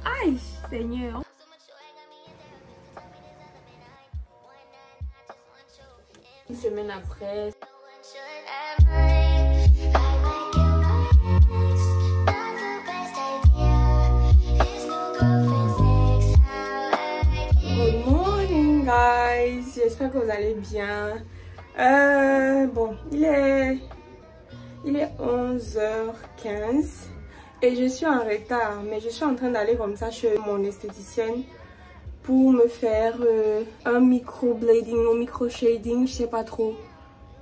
Aïe, Seigneur. Une semaine après. Good morning, guys. J'espère que vous allez bien. Bon, il est 11h15 et je suis en retard, mais je suis en train d'aller comme ça chez mon esthéticienne pour me faire un micro-blading ou micro-shading, je sais pas trop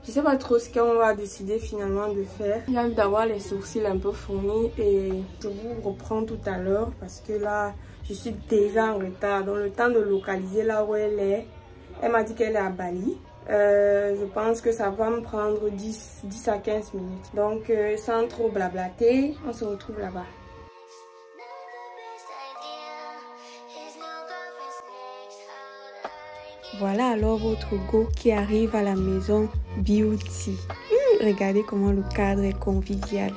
ce qu'on va décider finalement de faire. J'ai envie d'avoir les sourcils un peu fournis et je vous reprends tout à l'heure parce que là, je suis déjà en retard. Dans le temps de localiser là où elle est, elle m'a dit qu'elle est à Bali. Je pense que ça va me prendre 10 à 15 minutes. Donc, sans trop blablater, on se retrouve là-bas. Voilà alors votre go qui arrive à la maison Beauty. Regardez comment le cadre est convivial.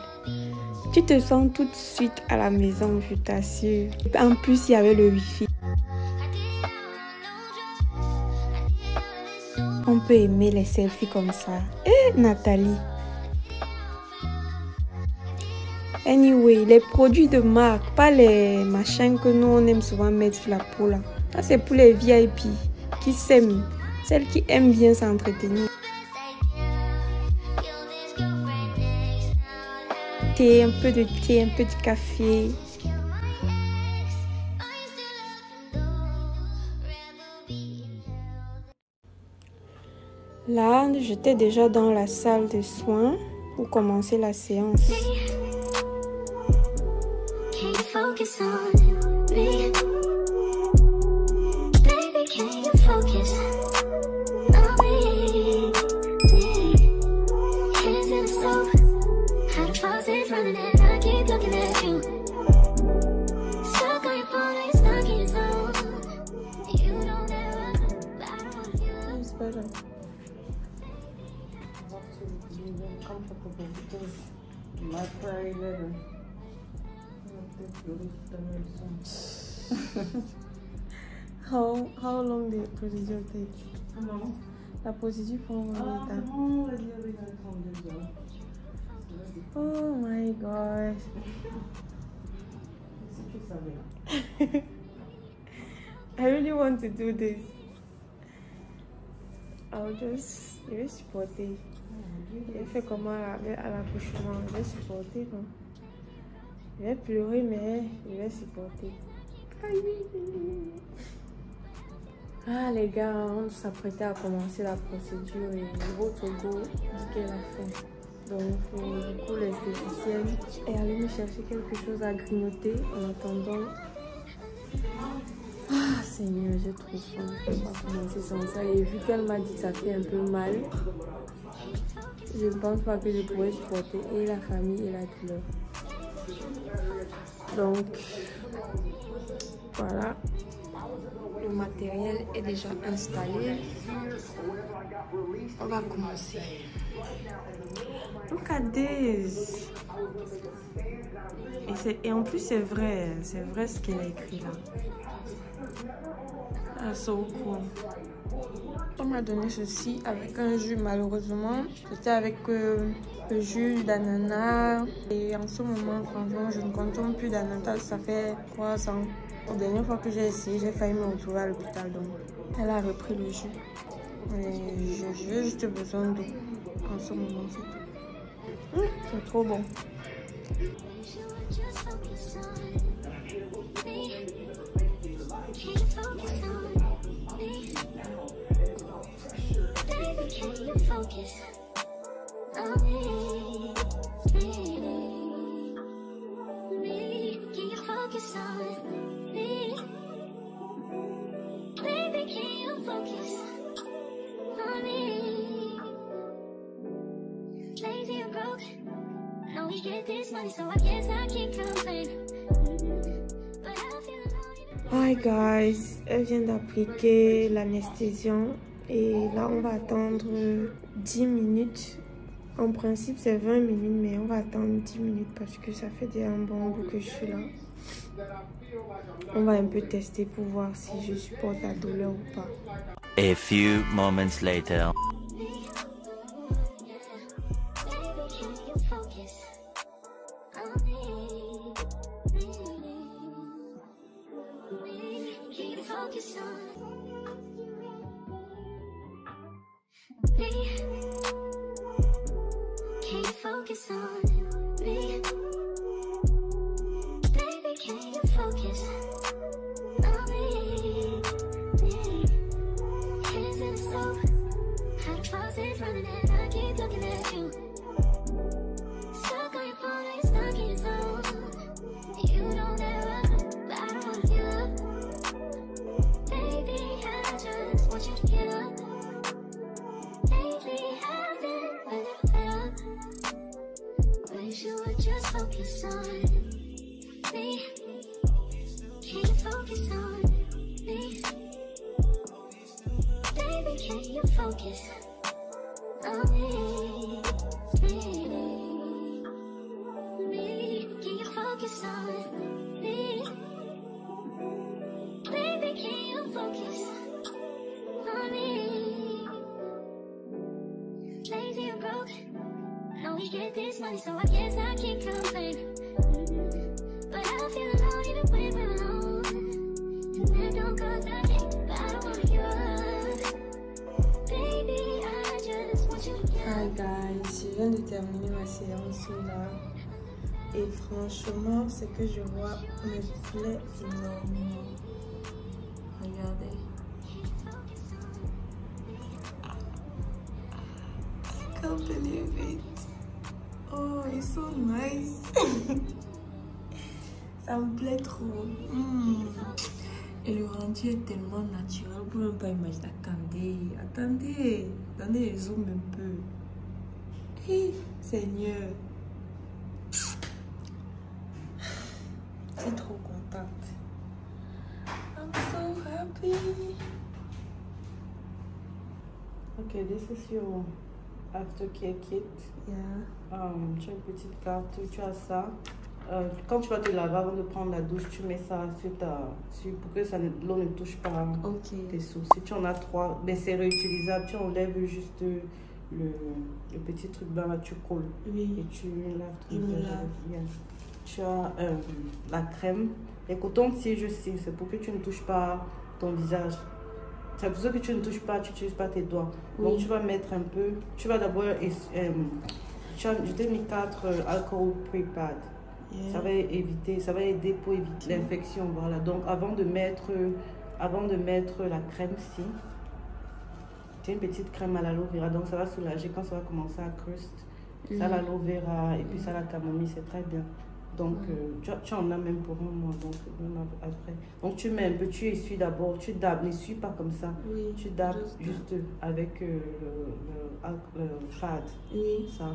Tu te sens tout de suite à la maison, je t'assure. En plus, il y avait le wifi. On peut aimer les selfies comme ça. Nathalie. Anyway, les produits de marque, pas les machins que nous on aime souvent mettre sur la peau là. Ça c'est pour les VIP qui s'aiment, celles qui aiment bien s'entretenir. Thé, un peu de thé, un peu de café. Là, j'étais déjà dans la salle de soins pour commencer la séance. How long the procedure takes? La procédure prend combien de temps? Oh my god. I really want to do this. Je vais supporter. Je vais faire comment à l'accouchement. Je vais supporter. Non? Je vais pleurer, mais je vais supporter. Ah les gars, on s'apprêtait à commencer la procédure et votre go dit qu'elle a faim. Donc du coup l'esthéticienne est allée me chercher quelque chose à grignoter en attendant. Ah Seigneur, j'ai trop faim. Je ne peux pas commencer sans ça. Et vu qu'elle m'a dit que ça fait un peu mal, je ne pense pas que je pourrais supporter et la famille et la douleur. Donc voilà. Le matériel est déjà installé. On va commencer. Look at this. Et en plus c'est vrai ce qu'elle a écrit là. Ah, so cool. On m'a donné ceci avec un jus, malheureusement. C'était avec le jus d'ananas. Et en ce moment, franchement, je ne consomme plus d'ananas. Ça fait 3 ans. La dernière fois que j'ai essayé, j'ai failli me retrouver à l'hôpital. Donc, elle a repris le jus. Mais j'ai juste besoin d'eau en ce moment. C'est trop bon. Hi guys, elle vient d'appliquer l'anesthésion et là on va attendre 10 minutes En principe, c'est 20 minutes, mais on va attendre 10 minutes parce que ça fait déjà un bon bout que je suis là. On va un peu tester pour voir si je supporte la douleur ou pas. A few moments later. Focus on me, baby, can you focus on me? Hands in the soap, how the faucet's running and I keep looking at you. Stuck on your phone, you're stuck in your zone. You don't ever, but I don't wanna give up. Baby, I just want you to get up. Lately I've been a little fed up. Wish you would just focus on me. Can you focus on me? Baby, can you focus on me? Can you focus on me? Baby, can you focus on me? Lazy and broke, know we get this money, so I guess I can't complain. But I feel alone even when we're alone. And that don't cause I can't, but I don't wanna give up. Baby, I just want you to get up. Hi guys, je viens de terminer ma séance là. Et franchement, ce que je vois me plaît énormément. Regardez. I can't believe it. Oh, it's so nice. Ça me plaît trop. Et le rendu est tellement naturel. Vous pouvez même pas imaginer. Attendez, zoom un peu. Hé, Seigneur. Je suis trop contente. I'm so happy. Okay, this is your aftercare kit. Yeah. Tu as une petite carte, tu as ça. Quand tu vas te laver avant de prendre la douche, tu mets ça pour que l'eau ne touche pas tes sous. Si tu en as 3, ben c'est réutilisable. Tu enlèves juste le petit truc blanc là, tu colles. Oui. Et tu laves ton Je me visage. lave. Yeah. Tu as la crème. Les cotons-tiges aussi, c'est pour que tu ne touches pas ton visage. C'est pour ça que tu ne touches pas, tu n'utilises pas tes doigts. Oui. Donc tu vas mettre un peu. Tu vas d'abord. Je t'ai mis 4 alcohol pre-pad. Yeah. Ça va aider pour éviter l'infection. Voilà. Donc avant de mettre la crème ici, tu as une petite crème à l'aloe vera. Donc ça va soulager quand ça va commencer à cruste. Ça l'aloe vera et puis ça la camomille, c'est très bien. Donc tu en as même pour un mois. Donc même après. Donc tu mets un peu, tu essuies d'abord, tu dabs, n'essuie pas comme ça. Oui. Tu dabs juste avec le pad. Oui. Ça.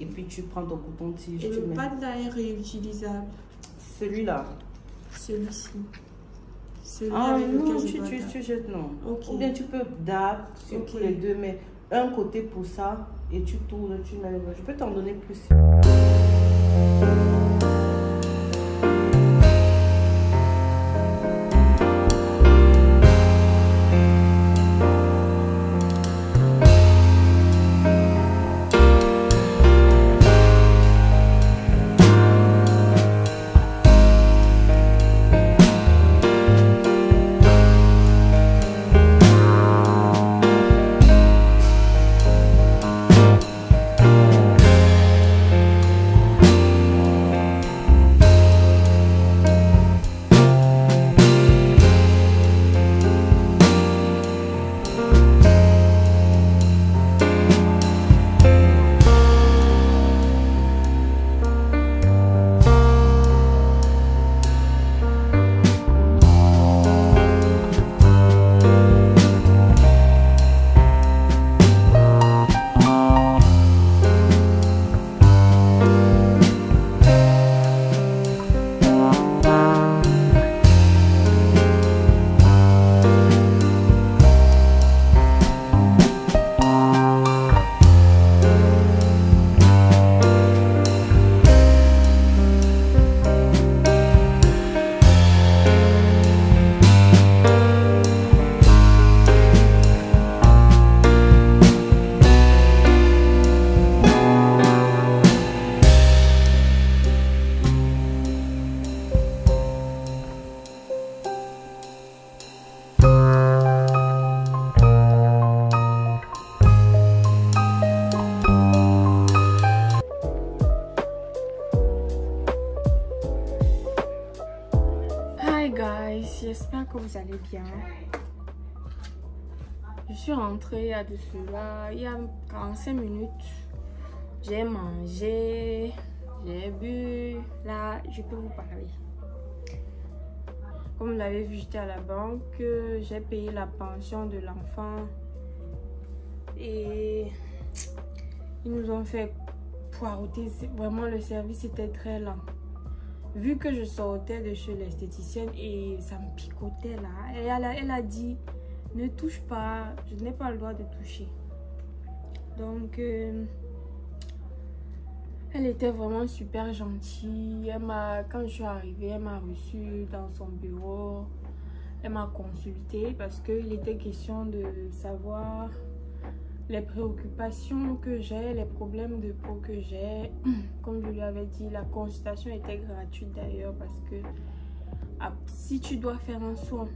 Et puis tu prends ton coton-tige. Et tu le mets pad là est réutilisable. celui-là. Celui-ci. Celui Ah avec non, lequel je dois tu jettes non. Ok. Ou bien tu peux dab sur les deux, mais un côté pour ça et tu tournes, tu mets. Je peux t'en donner plus. j'espère que vous allez bien. Je suis rentrée il y a de cela, il y a 45 minutes. J'ai mangé, j'ai bu. Là, je peux vous parler. Comme vous l'avez vu, j'étais à la banque. J'ai payé la pension de l'enfant. Et ils nous ont fait poireauter. Vraiment, le service était très lent. Vu que je sortais de chez l'esthéticienne et ça me picotait là. Et elle a dit, ne touche pas, je n'ai pas le droit de toucher. Donc, elle était vraiment super gentille. Quand je suis arrivée, elle m'a reçue dans son bureau. Elle m'a consultée parce qu'il était question de savoir les préoccupations que j'ai, les problèmes de peau que j'ai. Comme je lui avais dit, la consultation était gratuite d'ailleurs parce que si tu dois faire un soin,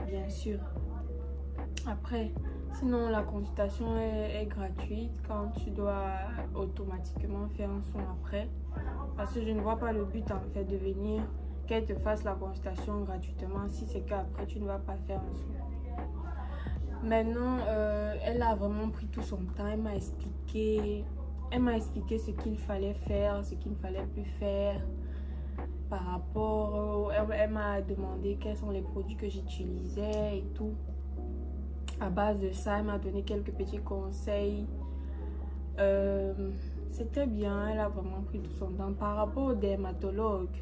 bien sûr. Après, sinon la consultation est gratuite quand tu dois automatiquement faire un soin après. Parce que je ne vois pas le but en fait de venir, qu'elle te fasse la consultation gratuitement si c'est qu'après tu ne vas pas faire un soin. Maintenant, elle a vraiment pris tout son temps. Elle m'a expliqué ce qu'il fallait faire, ce qu'il ne fallait plus faire. Par rapport, elle m'a demandé quels sont les produits que j'utilisais et tout. À base de ça, elle m'a donné quelques petits conseils. C'était bien, elle a vraiment pris tout son temps. Par rapport au dermatologue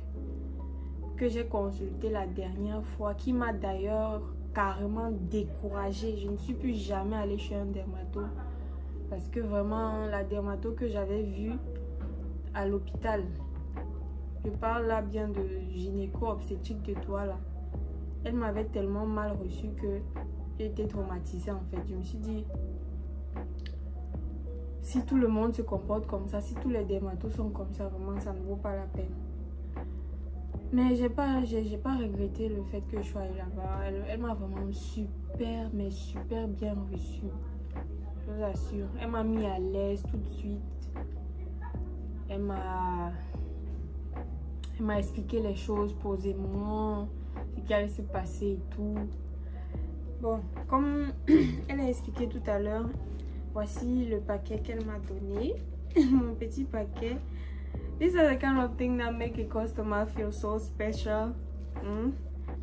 que j'ai consulté la dernière fois, qui m'a d'ailleurs carrément découragée. Je ne suis plus jamais allée chez un dermato parce que vraiment la dermato que j'avais vue à l'hôpital, je parle là bien de gynéco-obstétrique de toi là, elle m'avait tellement mal reçue que j'ai été traumatisée en fait. Je me suis dit, si tout le monde se comporte comme ça, si tous les dermatos sont comme ça, vraiment ça ne vaut pas la peine. Mais j'ai pas regretté le fait que je sois allée là-bas. Elle m'a vraiment super bien reçue. Je vous assure. Elle m'a mis à l'aise tout de suite. Elle m'a expliqué les choses posément, ce qui allait se passer et tout. Bon, comme elle a expliqué tout à l'heure, voici le paquet qu'elle m'a donné. Mon petit paquet. These are the kind of things that make a customer feel so special.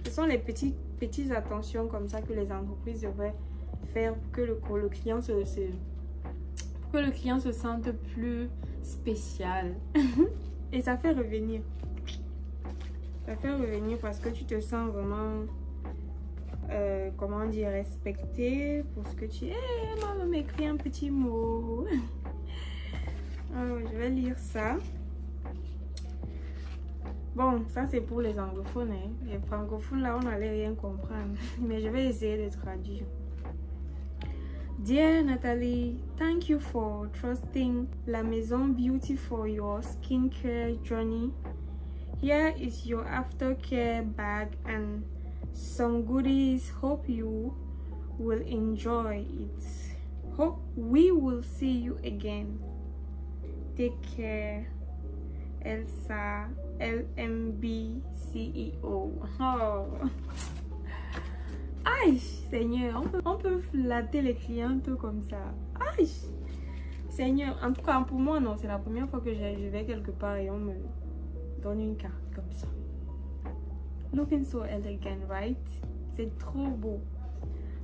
Ce sont les petites attentions comme ça que les entreprises devraient faire pour que le client se sente plus spécial. Et ça fait revenir. Ça fait revenir parce que tu te sens vraiment, comment dire, respecté pour ce que tu es. Hey, maman m'a écrit un petit mot. Alors, je vais lire ça. Bon, ça c'est pour les anglophones, hein. Les francophones là, on n'allait rien comprendre. Mais je vais essayer de traduire. Dear Nathalie, thank you for trusting La Maison Beauty for your skincare journey. Here is your aftercare bag and some goodies. Hope you will enjoy it. Hope we will see you again. Take care. Elsa, LMB CEO. Oh. Aïe, Seigneur, on peut flatter les clients tout comme ça. Aïe, Seigneur, en tout cas pour moi non, c'est la première fois que je vais quelque part et on me donne une carte comme ça. Looking so elegant, right? C'est trop beau.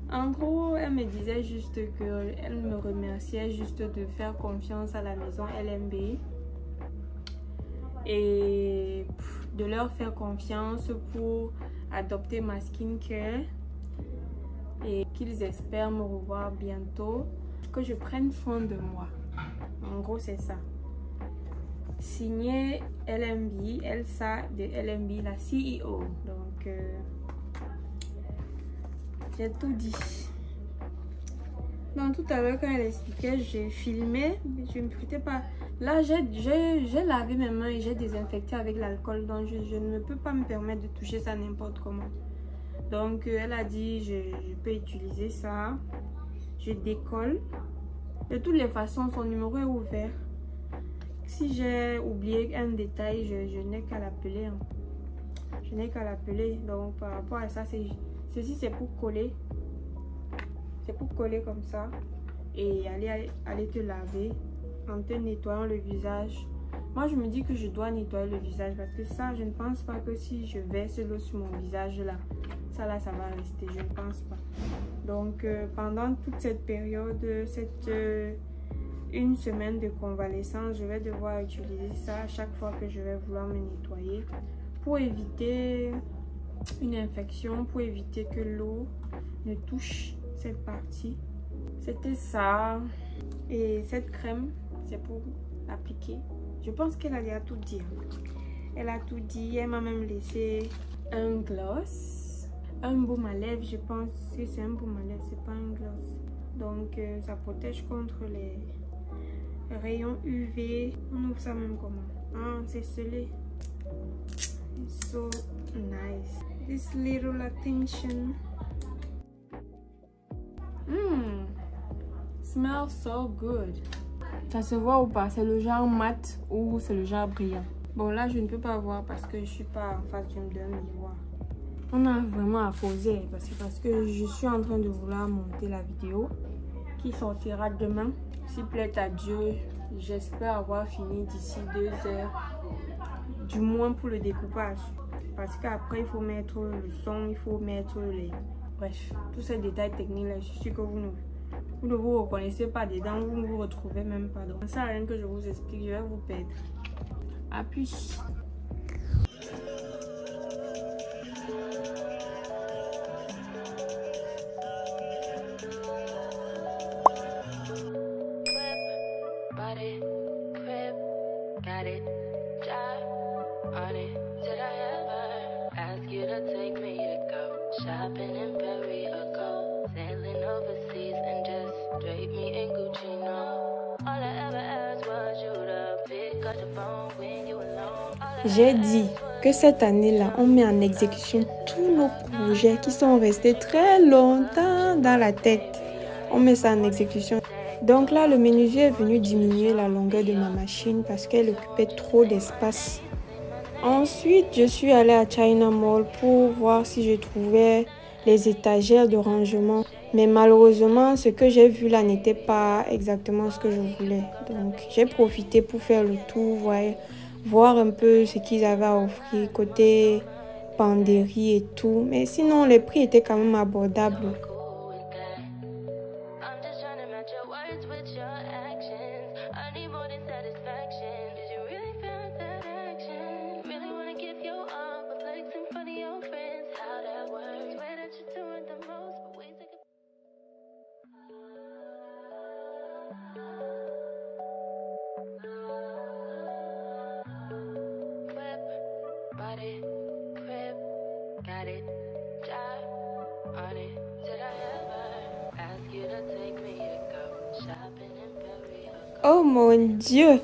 En gros, elle me disait juste que elle me remerciait juste de faire confiance à la maison LMB. Et de leur faire confiance pour adopter ma skincare et qu'ils espèrent me revoir bientôt, que je prenne soin de moi. En gros, c'est ça. Signé LMB, Elsa de LMB, la CEO. Donc, j'ai tout dit. Donc, tout à l'heure, quand elle expliquait, j'ai filmé, mais je ne prêtais pas. Là, j'ai lavé mes mains et j'ai désinfecté avec l'alcool. Donc, je ne peux pas me permettre de toucher ça n'importe comment. Donc, elle a dit, je peux utiliser ça. Je décolle. De toutes les façons, son numéro est ouvert. Si j'ai oublié un détail, je n'ai qu'à l'appeler. Je n'ai qu'à l'appeler. Donc par rapport à ça, ceci c'est pour coller. C'est pour coller comme ça. Et aller te laver en te nettoyant le visage. Moi je me dis que je dois nettoyer le visage parce que ça, je ne pense pas que si je verse l'eau sur mon visage là, ça va rester. Je ne pense pas. Donc pendant toute cette période, une semaine de convalescence, je vais devoir utiliser ça à chaque fois que je vais vouloir me nettoyer pour éviter une infection, pour éviter que l'eau ne touche cette partie. C'était ça. Et cette crème, c'est pour l'appliquer. Je pense qu'elle a déjà tout dit. Elle a tout dit. Elle m'a même laissé un gloss, un baume à lèvres. Je pense que c'est un baume à lèvres, c'est pas un gloss. Donc ça protège contre les rayons UV. On ouvre ça même comment? Ah, c'est scellé. It's so nice. This little attention. Smells so good. Ça se voit ou pas? C'est le genre mat ou c'est le genre brillant? Bon, là je ne peux pas voir parce que je suis pas en face d'un miroir. On a vraiment à causer parce que je suis en train de vouloir monter la vidéo qui sortira demain. S'il plaît à Dieu, j'espère avoir fini d'ici 2 heures, du moins pour le découpage. Parce qu'après, il faut mettre le son, il faut mettre les... Bref, tous ces détails techniques là, je suis sûre que vous ne vous reconnaissez pas dedans, vous ne vous retrouvez même pas. Donc, ça sert à rien que je vous explique, je vais vous perdre. À plus. Shopping in Paris or go sailing overseas and just drape me in Gucci, no. All I ever asked was you to pick up the phone when you alone. J'ai dit que cette année-là, on met en exécution tous nos projets qui sont restés très longtemps dans la tête. On met ça en exécution. Donc là, le menuisier est venu diminuer la longueur de ma machine parce qu'elle occupait trop d'espace. Ensuite, je suis allée à China Mall pour voir si je trouvais les étagères de rangement. Mais malheureusement, ce que j'ai vu là n'était pas exactement ce que je voulais. Donc, j'ai profité pour faire le tour, voir un peu ce qu'ils avaient à offrir côté penderie et tout. Mais sinon, les prix étaient quand même abordables. Oh mon Dieu!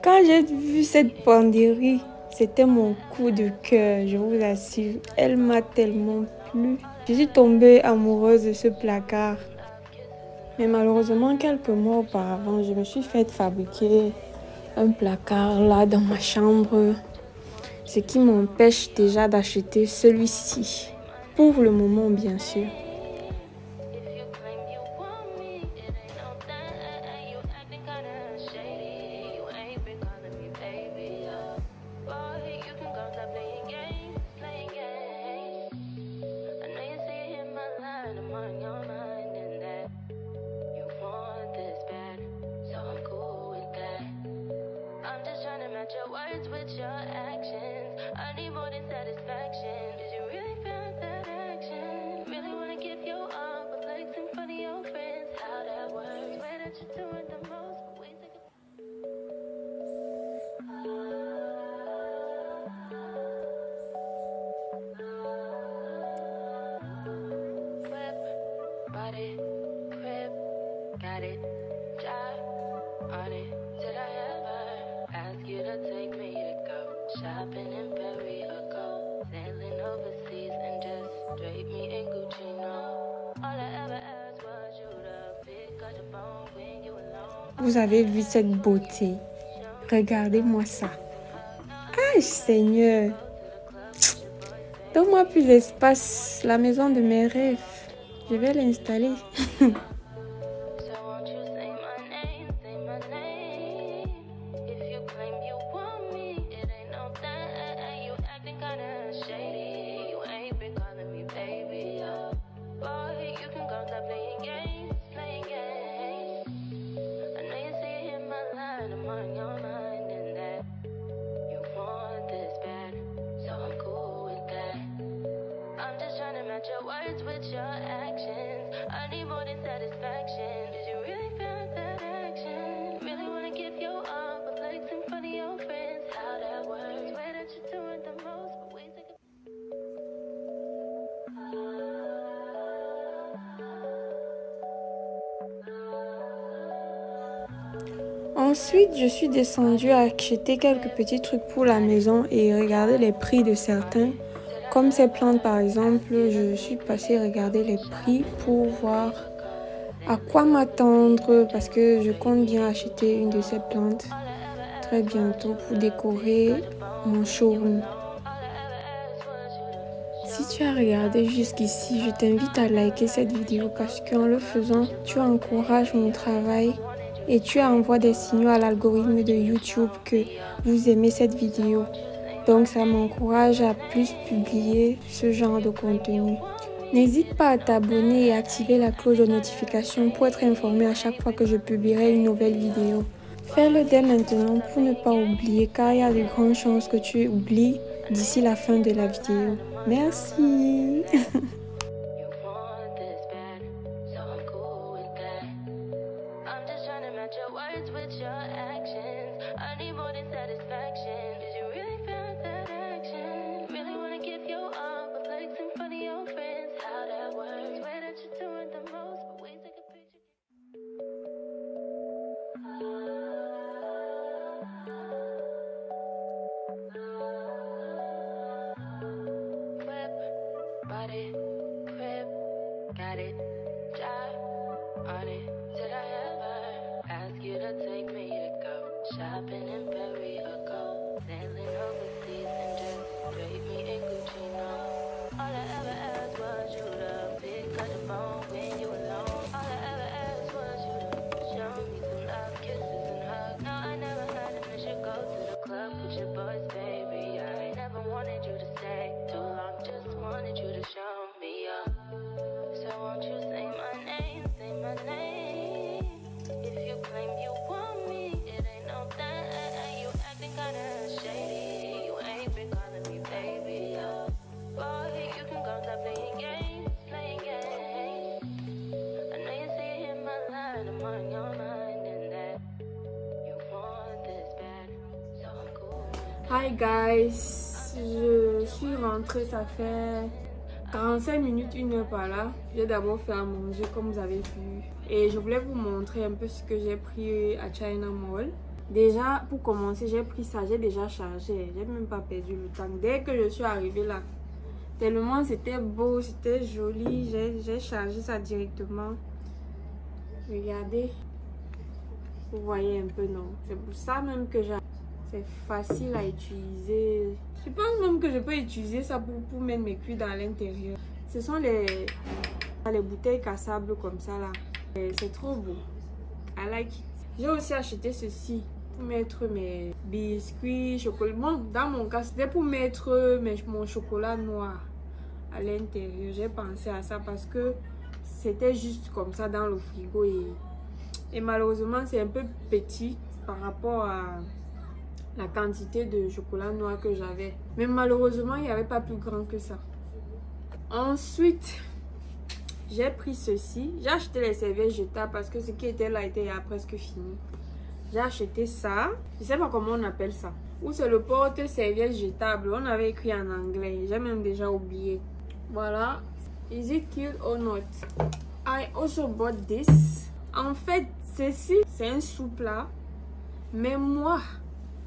Quand j'ai vu cette penderie, c'était mon coup de cœur, je vous assure. Elle m'a tellement plu. Je suis tombée amoureuse de ce placard. Mais malheureusement, quelques mois auparavant, je me suis fait fabriquer un placard là dans ma chambre. Ce qui m'empêche déjà d'acheter celui-ci. Pour le moment, bien sûr. Vous avez vu cette beauté? Regardez-moi ça. Ah, Seigneur! Donne-moi plus d'espace, la maison de mes rêves. Je vais l'installer. So won't you say my name, say my name? If you claim you want me, it ain't no thing. You acting kinda shady. You ain't been calling me baby, boy, you can go stop playing games, playing games. I know you see it in my line, I'm on your mind and that you want this bad, so I'm cool with that. I'm just trying to match your words with your actions. I need more than satisfaction. Did you really feel that action? Really wanna give you all, but flex in front of your friends. How that works? Swear that you're doing the most, but we take a Ensuite, je suis descendue à acheter quelques petits trucs pour la maison et regarder les prix de certains. Comme ces plantes par exemple, je suis passée regarder les prix pour voir à quoi m'attendre parce que je compte bien acheter une de ces plantes très bientôt pour décorer mon showroom. Si tu as regardé jusqu'ici, je t'invite à liker cette vidéo parce qu'en le faisant, tu encourages mon travail et tu envoies des signaux à l'algorithme de YouTube que vous aimez cette vidéo. Donc ça m'encourage à plus publier ce genre de contenu. N'hésite pas à t'abonner et activer la cloche de notification pour être informé à chaque fois que je publierai une nouvelle vidéo. Fais-le dès maintenant pour ne pas oublier car il y a de grandes chances que tu oublies d'ici la fin de la vidéo. Merci. you want this bad, so I'm cool with that. I'm just trying to match your words with your actions. I need more than satisfaction. Did you really feel that action? Really wanna give you all, but flex in front of your friends. How that works? Swear that you're doing the most, but we take a picture. Body, crib, got it, job on it. Did I ever ask you to take me to go shopping in Paris or go sailing overseas and just drape me in Gucci? No, all I ever asked was you to pick up the phone when you alone. All I ever asked was you to show me some love, kisses and hugs. No, I never had to miss you go to the club with your boys, baby. I never wanted you to stay too long, just wanted you to show me up. So won't you say my name, say my name? If you claim you want me, it ain't no thing. You acting kinda shady. You ain't been calling me baby, boy, you can go stop playing games, playing games. I know you see it in my line, I'm on your mind and that you want this bad, so I'm cool. Hi guys, je suis rentrée, ça fait 45 minutes, 1 heure par là. J'ai d'abord fait à manger comme vous avez vu. Et je voulais vous montrer un peu ce que j'ai pris à China Mall. Déjà, pour commencer, j'ai pris ça, j'ai déjà chargé. J'ai même pas perdu le temps. Dès que je suis arrivée là, tellement c'était beau, c'était joli, j'ai chargé ça directement. Regardez. Vous voyez un peu, non? C'est pour ça même que c'est facile à utiliser. Je pense même que je peux utiliser ça pour mettre mes cuits dans l'intérieur. Ce sont les bouteilles cassables comme ça là. C'est trop beau. I like it. J'ai aussi acheté ceci pour mettre mes biscuits, chocolat. Bon, dans mon cas, c'était pour mettre mon chocolat noir à l'intérieur. J'ai pensé à ça parce que c'était juste comme ça dans le frigo et malheureusement c'est un peu petit par rapport à la quantité de chocolat noir que j'avais. Mais malheureusement, il n'y avait pas plus grand que ça. Ensuite, j'ai pris ceci. J'ai acheté les serviettes jetables parce que ce qui était là était presque fini. J'ai acheté ça. Je ne sais pas comment on appelle ça. Ou c'est le porte-serviette jetable. On avait écrit en anglais. J'ai même déjà oublié. Voilà. Is it cute or not? I also bought this. En fait, ceci, c'est un sous-plat. Mais moi,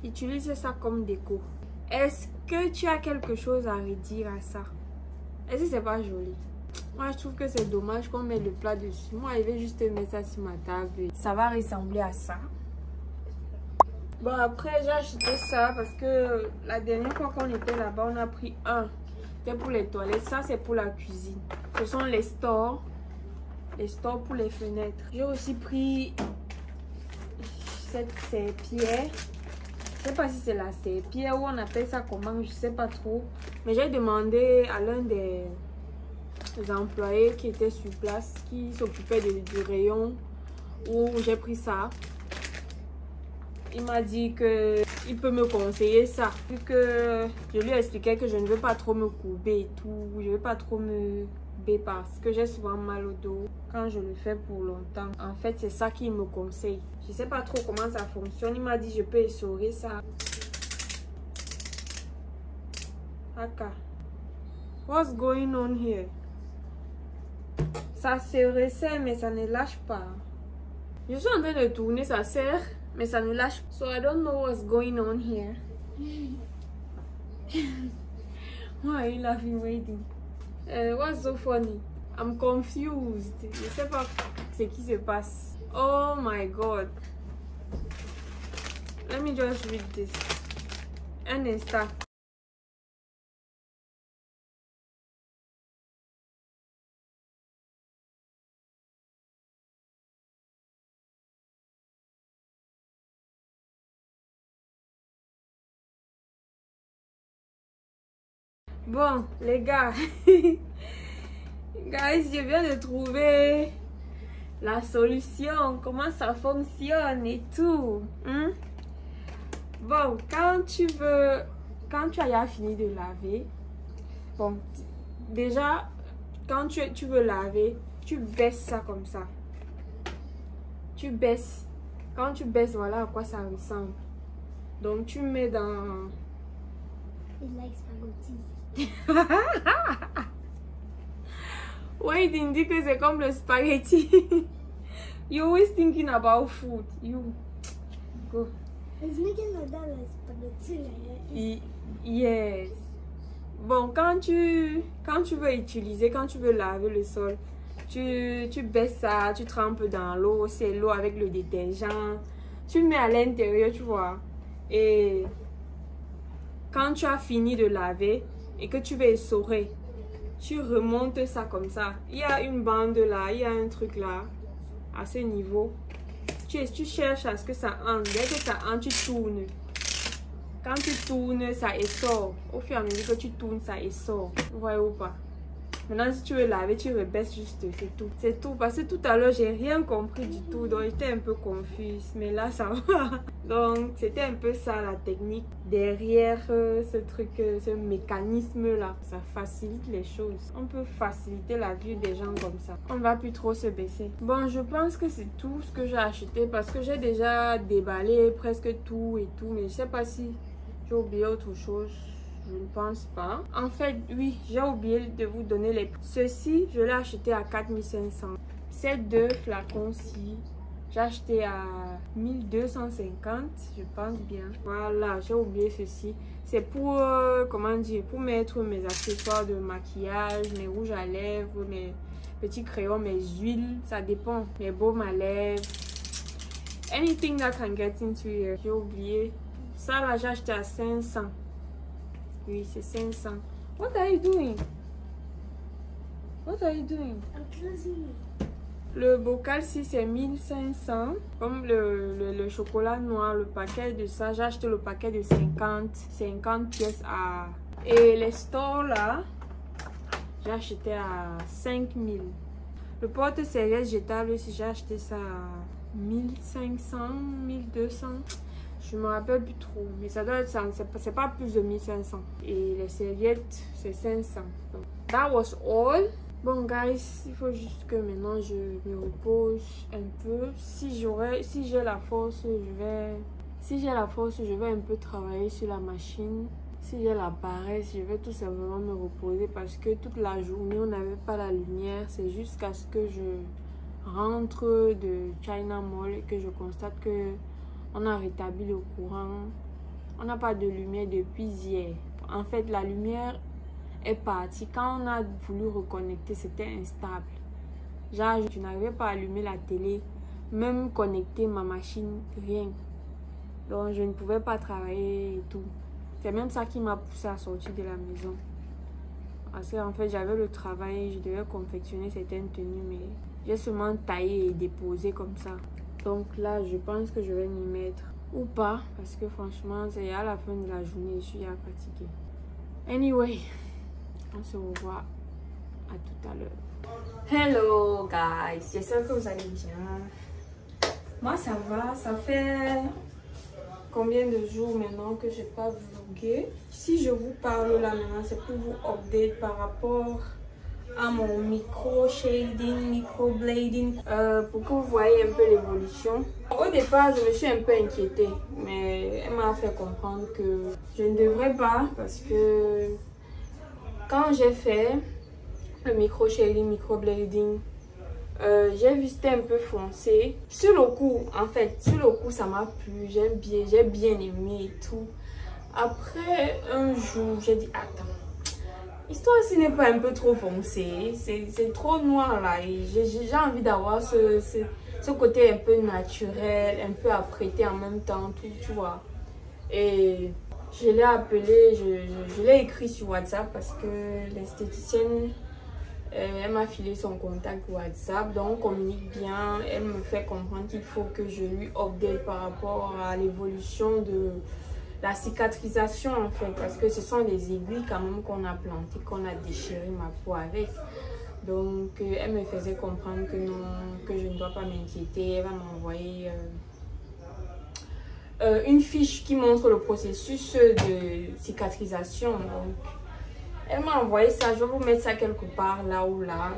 utiliser ça comme déco. Est-ce que tu as quelque chose à redire à ça? Est-ce que c'est pas joli? Moi, je trouve que c'est dommage qu'on mette le plat dessus. Moi, je vais juste mettre ça sur ma table. Ça va ressembler à ça. Bon, après, j'ai acheté ça parce que la dernière fois qu'on était là-bas, on a pris un. C'est pour les toilettes. Ça, c'est pour la cuisine. Ce sont les stores. Les stores pour les fenêtres. J'ai aussi pris cette serpillère. Je sais pas si c'est la serpillère ou on appelle ça comment, je sais pas trop. Mais j'ai demandé à l'un des employés qui était sur place, qui s'occupait du rayon où j'ai pris ça. Il m'a dit qu'il peut me conseiller ça. Vu que je lui ai expliqué que je ne veux pas trop me courber et tout. Je ne veux pas trop me baisser parce que j'ai souvent mal au dos quand je le fais pour longtemps. En fait, c'est ça qu'il me conseille. Je ne sais pas trop comment ça fonctionne. Il m'a dit je peux essorer ça. Aka. What's going on here? Ça se resserre mais ça ne lâche pas. Je suis en train de tourner, ça serre. Mais ça ne lâche pas. So I don't know what's going on here. Why are you laughing, waiting? What's so funny? I'm confused. Je sais pas ce qui se passe. Oh my god. Let me just read this. Un instant. Bon, les gars, guys, je viens de trouver la solution, comment ça fonctionne et tout. Bon, quand tu as fini de laver, bon, déjà, quand tu veux laver, tu baisses ça comme ça. Tu baisses. Quand tu baisses, voilà à quoi ça ressemble. Donc, tu mets dans... It likes spaghetti. Wait, il dit que c'est comme le spaghetti. You're always thinking about food. You go. It's making like that like spaghetti. Yes. Bon, quand tu veux utiliser, quand tu veux laver le sol, tu baisses ça, tu trempes dans l'eau, c'est l'eau avec le détergent. Tu mets à l'intérieur, tu vois. Et quand tu as fini de laver et que tu veux essorer, tu remontes ça comme ça. Il y a une bande là, il y a un truc là, à ce niveau. Tu cherches à ce que ça entre. Dès que ça entre, tu tournes. Quand tu tournes, ça essore. Au fur et à mesure que tu tournes, ça essore. Vous voyez ou pas? Maintenant, si tu veux laver, tu rebaisses juste, c'est tout. C'est tout. Parce que tout à l'heure, j'ai rien compris du tout. Donc, j'étais un peu confuse. Mais là, ça va. Donc, c'était un peu ça, la technique derrière ce truc, ce mécanisme-là. Ça facilite les choses. On peut faciliter la vie des gens comme ça. On ne va plus trop se baisser. Bon, je pense que c'est tout ce que j'ai acheté. Parce que j'ai déjà déballé presque tout et tout. Mais je ne sais pas si j'ai oublié autre chose. Je ne pense pas. En fait, oui, j'ai oublié de vous donner les prix. Ceci, je l'ai acheté à 4500. Ces deux flacons-ci, j'ai acheté à 1250, je pense bien. Voilà, j'ai oublié ceci. C'est pour, comment dire, pour mettre mes accessoires de maquillage, mes rouges à lèvres, mes petits crayons, mes huiles, ça dépend. Mes baumes à lèvres. Anything that can get into here. J'ai oublié. Ça, là, j'ai acheté à 500. Oui, c'est 500. What are you doing? What are you doing? I'm closing it. Le bocal-ci, c'est 1500. Comme le chocolat noir, le paquet de ça, j'ai acheté le paquet de 50 pièces à... Et les stores, là, j'ai acheté à 5000. Le porte-serviette jetable aussi, j'ai acheté ça à 1500, 1200. Je me rappelle plus trop, mais ça doit être ça, c'est pas plus de 1500. Et les serviettes, c'est 500. Donc, that was all. Bon, guys, il faut juste que maintenant je me repose un peu. Si j'ai la force, je vais un peu travailler sur la machine. Si j'ai la paresse, je vais tout simplement me reposer parce que toute la journée, on n'avait pas la lumière. C'est jusqu'à ce que je rentre de China Mall et que je constate que on a rétabli le courant. On n'a pas de lumière depuis hier. En fait, la lumière est partie. Quand on a voulu reconnecter, c'était instable. Genre, je n'arrivais pas à allumer la télé, même connecter ma machine, rien. Donc, je ne pouvais pas travailler et tout. C'est même ça qui m'a poussé à sortir de la maison. Parce qu'en fait, j'avais le travail, je devais confectionner certaines tenues, mais j'ai seulement taillé et déposé comme ça. Donc là, je pense que je vais m'y mettre. Ou pas, parce que franchement, c'est à la fin de la journée, je suis fatiguée. Anyway, on se revoit à tout à l'heure. Hello guys, j'espère que vous allez bien. Moi ça va, ça fait combien de jours maintenant que je n'ai pas vlogué. Si je vous parle là maintenant, c'est pour vous update par rapport à mon micro shading, micro blading, pour que vous voyez un peu l'évolution. Au départ, je me suis un peu inquiétée, mais elle m'a fait comprendre que je ne devrais pas, parce que quand j'ai fait le micro shading, micro blading, j'ai vu c'était un peu foncé. Sur le coup, en fait, sur le coup, ça m'a plu, j'ai bien aimé et tout. Après un jour, j'ai dit attends, histoire ce n'est pas un peu trop foncé, c'est trop noir là, et j'ai envie d'avoir ce côté un peu naturel, un peu apprêté en même temps, tout, tu vois. Et je l'ai appelé, je l'ai écrit sur WhatsApp parce que l'esthéticienne, elle m'a filé son contact WhatsApp, donc on communique bien. Elle me fait comprendre qu'il faut que je lui update par rapport à l'évolution de la cicatrisation en fait, parce que ce sont des aiguilles quand même qu'on a plantées, qu'on a déchiré ma peau avec. Donc elle me faisait comprendre que non, que je ne dois pas m'inquiéter. Elle va m'envoyer une fiche qui montre le processus de cicatrisation. Donc elle m'a envoyé ça, je vais vous mettre ça quelque part là ou là,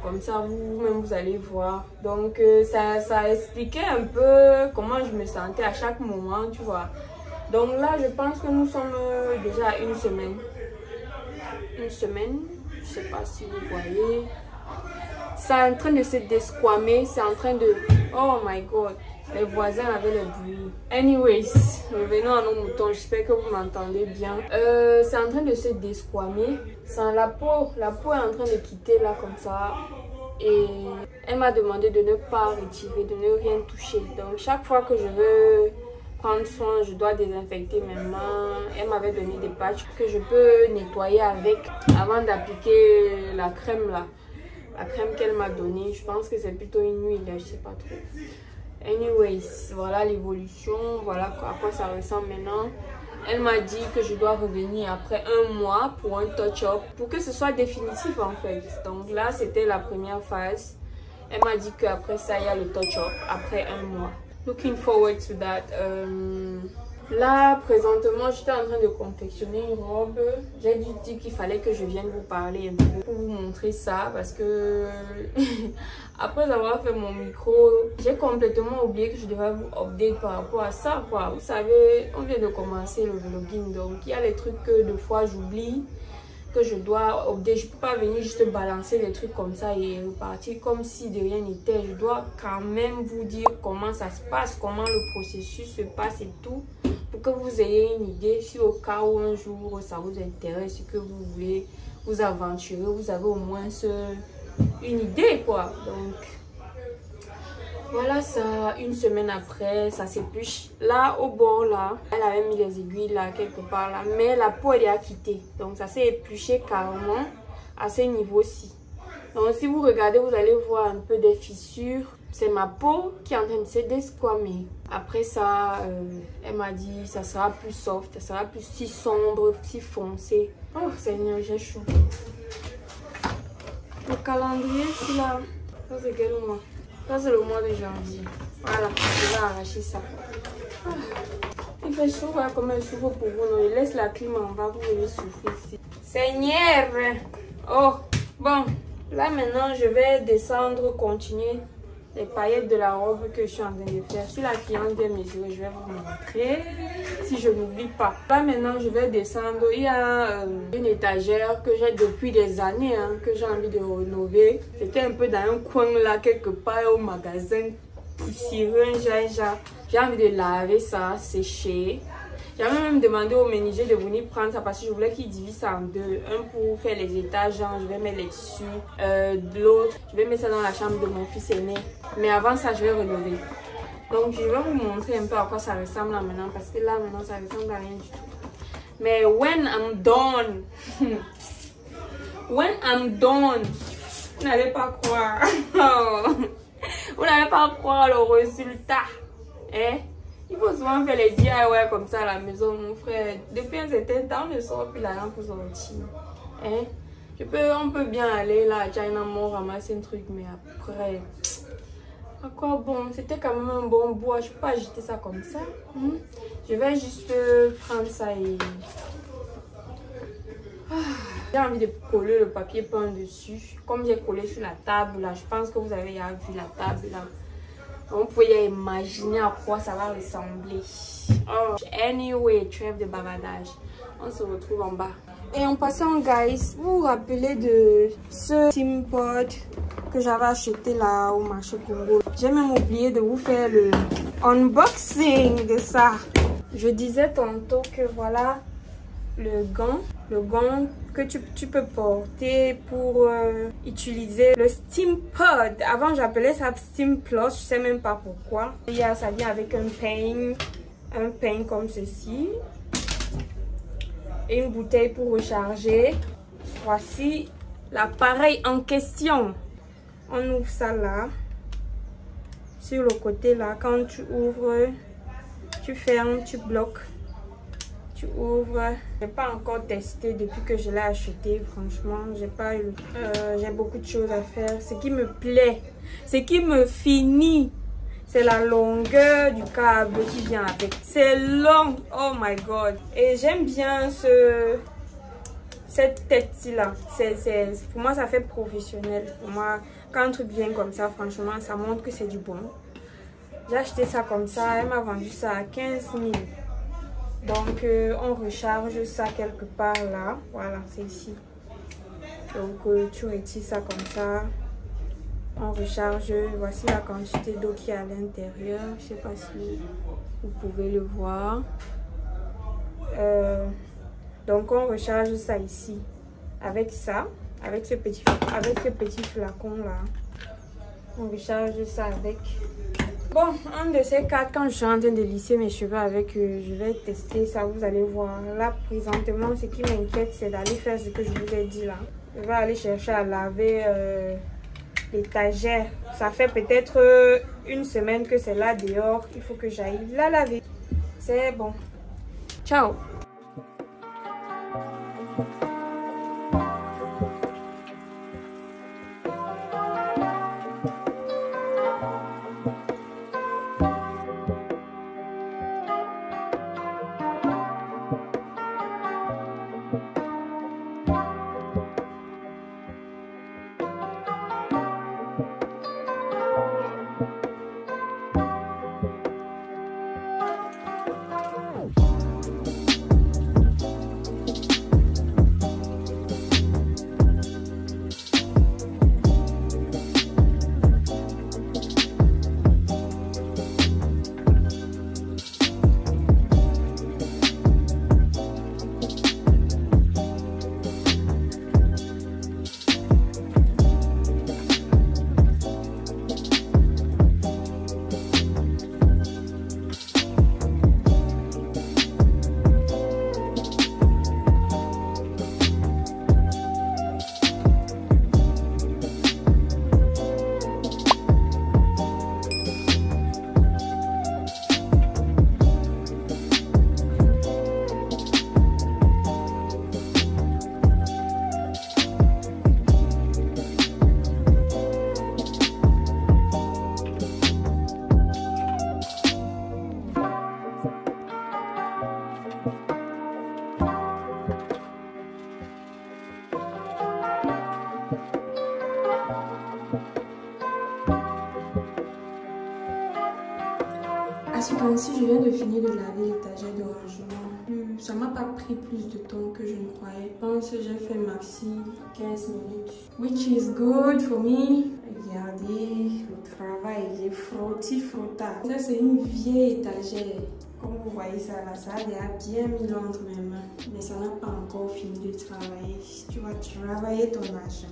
comme ça vous-même vous allez voir. Donc ça expliquait un peu comment je me sentais à chaque moment, tu vois. Donc là, je pense que nous sommes déjà à une semaine. Une semaine, je sais pas si vous voyez. C'est en train de se desquamer, c'est en train de... Oh my god, les voisins avaient le bruit. Anyways, revenons à nos moutons, j'espère que vous m'entendez bien. C'est en train de se desquamer. La peau est en train de quitter là comme ça. Et elle m'a demandé de ne pas retirer, de ne rien toucher. Donc chaque fois que je veux prendre soin, je dois désinfecter mes mains. Elle m'avait donné des patchs que je peux nettoyer avec avant d'appliquer la crème là. La crème qu'elle m'a donnée, je pense que c'est plutôt une huile, je sais pas trop. Anyways, voilà l'évolution, voilà à quoi ça ressemble maintenant. Elle m'a dit que je dois revenir après un mois pour un touch-up, pour que ce soit définitif en fait. Donc là, c'était la première phase. Elle m'a dit qu'après ça, il y a le touch-up après un mois. Looking forward to that. Là, présentement, j'étais en train de confectionner une robe. J'ai dit qu'il fallait que je vienne vous parler un peu pour vous montrer ça parce que après avoir fait mon micro, j'ai complètement oublié que je devais vous update par rapport à ça, quoi. Vous savez, on vient de commencer le vlogging, donc il y a les trucs que des fois j'oublie, que je dois update. Je peux pas venir juste balancer des trucs comme ça et repartir comme si de rien n'était. Je dois quand même vous dire comment ça se passe, comment le processus se passe et tout, pour que vous ayez une idée. Si au cas où un jour ça vous intéresse, que vous voulez vous aventurer, vous avez au moins une idée, quoi. Donc voilà, ça, une semaine après, ça s'épluche. Là, au bord, là, elle avait mis les aiguilles là, quelque part là. Mais la peau, elle est à quitter. Donc, ça s'est épluché carrément à ce niveau-ci. Donc, si vous regardez, vous allez voir un peu des fissures. C'est ma peau qui est en train de se desquamer. Après ça, elle m'a dit ça sera plus soft, ça sera plus si sombre, si foncé. Oh, Seigneur, j'ai chaud. Le calendrier, c'est là. Ça, c'est quel mois? Ça, c'est le mois de janvier. Voilà, je vais arracher ça. Ah. Il fait chaud, voilà comment il souffre pour vous. Non, il laisse la clim en bas, vous venez souffrir ici. Seigneur! Oh, bon. Là, maintenant, je vais descendre, continuer les paillettes de la robe que je suis en train de faire. Si la cliente vient mesurer, je vais vous montrer. Si je n'oublie pas. Là, maintenant, je vais descendre. Il y a une étagère que j'ai depuis des années, hein, que j'ai envie de rénover. C'était un peu dans un coin là, quelque part au magasin poussiéreux. J'ai envie de laver ça, sécher. J'avais même demandé au menuisier de venir prendre ça parce que je voulais qu'il divise ça en deux. Un pour faire les étages, genre je vais mettre les tissus. L'autre, je vais mettre ça dans la chambre de mon fils aîné. Mais avant ça, je vais rénover. Donc je vais vous montrer un peu à quoi ça ressemble là maintenant. Parce que là maintenant, ça ressemble à rien du tout. Mais when I'm done, When I'm done, vous n'allez pas croire. Vous n'allez pas croire le résultat. Hein? Il faut souvent faire les DIY comme ça à la maison, mon frère. Depuis un certain temps, on ne sort plus la lampe pour sortir. Hein? On peut bien aller là à China Mall ramasser un truc, mais après, à quoi bon? C'était quand même un bon bois, je peux pas jeter ça comme ça. Je vais juste prendre ça et... J'ai envie de coller le papier peint dessus. Comme j'ai collé sur la table là, je pense que vous avez déjà vu la table là. On peut y imaginer à quoi ça va ressembler. Oh. Anyway, trêve de bavardage. On se retrouve en bas. Et en passant, guys, vous vous rappelez de ce Steam Pod que j'avais acheté là au marché Congo? J'ai même oublié de vous faire le unboxing de ça. Je disais tantôt que voilà le gant que tu peux porter pour utiliser le Steam Pod. Avant j'appelais ça Steam Plus, je sais même pas pourquoi. Ça vient avec un pain comme ceci et une bouteille pour recharger. Voici l'appareil en question. On ouvre ça là, sur le côté là. Quand tu ouvres, tu fermes, tu bloques, tu ouvres. J'ai pas encore testé depuis que je l'ai acheté. Franchement, j'ai beaucoup de choses à faire. Ce qui me plaît, ce qui me finit, c'est la longueur du câble qui vient avec. C'est long, oh my god. Et j'aime bien cette tête-ci là. Pour moi, ça fait professionnel. Pour moi, quand un truc vient comme ça, franchement, ça montre que c'est du bon. J'ai acheté ça comme ça. Elle m'a vendu ça à 15 000. Donc, on recharge ça quelque part là. Voilà, c'est ici. Donc, tu retires ça comme ça. On recharge. Voici la quantité d'eau qui est à l'intérieur. Je sais pas si vous pouvez le voir. Donc, on recharge ça ici. Avec ça. Avec ce petit flacon là. On recharge ça avec... Bon, un de ces quatre, quand je suis en train de lisser mes cheveux avec, je vais tester ça, vous allez voir. Là, présentement, ce qui m'inquiète, c'est d'aller faire ce que je vous ai dit là. Je vais aller chercher à laver l'étagère. Ça fait peut-être une semaine que c'est là dehors. Il faut que j'aille la laver. C'est bon. Ciao! ce temps-ci, je viens de finir de laver l'étagère de rangement. Ça m'a pas pris plus de temps que je ne croyais. Je pense que j'ai fait maxi 15 minutes. Which is good for me. Regardez, le travail, j'ai frotta. Ça, c'est une vieille étagère. Comme vous voyez ça là, ça a déjà bien mis entre mes mains. Mais ça n'a pas encore fini de travailler. Tu vas travailler ton argent.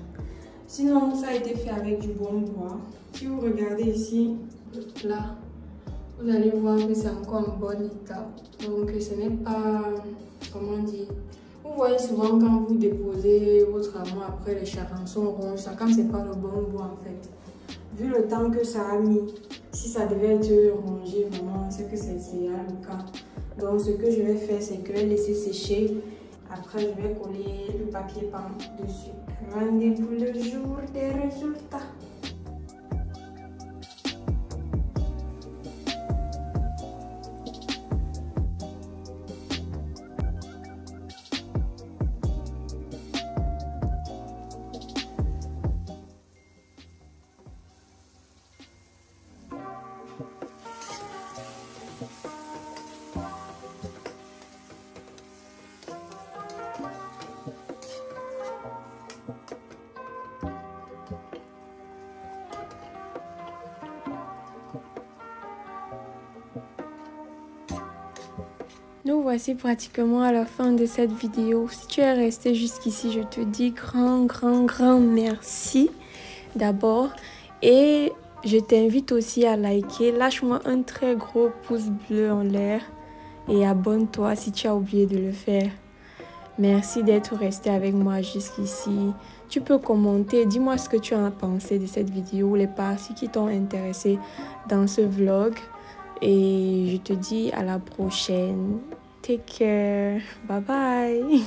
Sinon, ça a été fait avec du bon bois. Si vous regardez ici, là, vous allez voir que c'est encore en bon état. Donc, ce n'est pas, comment dire, Vous voyez souvent quand vous déposez votre amour après les charançons ronges, ça quand c'est pas le bon bois en fait. Vu le temps que ça a mis, si ça devait être rongé vraiment, c'est que c'est le cas. Donc ce que je vais faire, c'est que je vais laisser sécher. Après, je vais coller le papier peint dessus. Rendez-vous le jour des résultats. Nous voici pratiquement à la fin de cette vidéo. Si tu es resté jusqu'ici, je te dis grand merci d'abord. Et je t'invite aussi à liker. Lâche-moi un très gros pouce bleu en l'air. Et abonne-toi si tu as oublié de le faire. Merci d'être resté avec moi jusqu'ici. Tu peux commenter, dis-moi ce que tu as pensé de cette vidéo, les parties qui t'ont intéressé dans ce vlog. Et je te dis à la prochaine. Take care. Bye bye.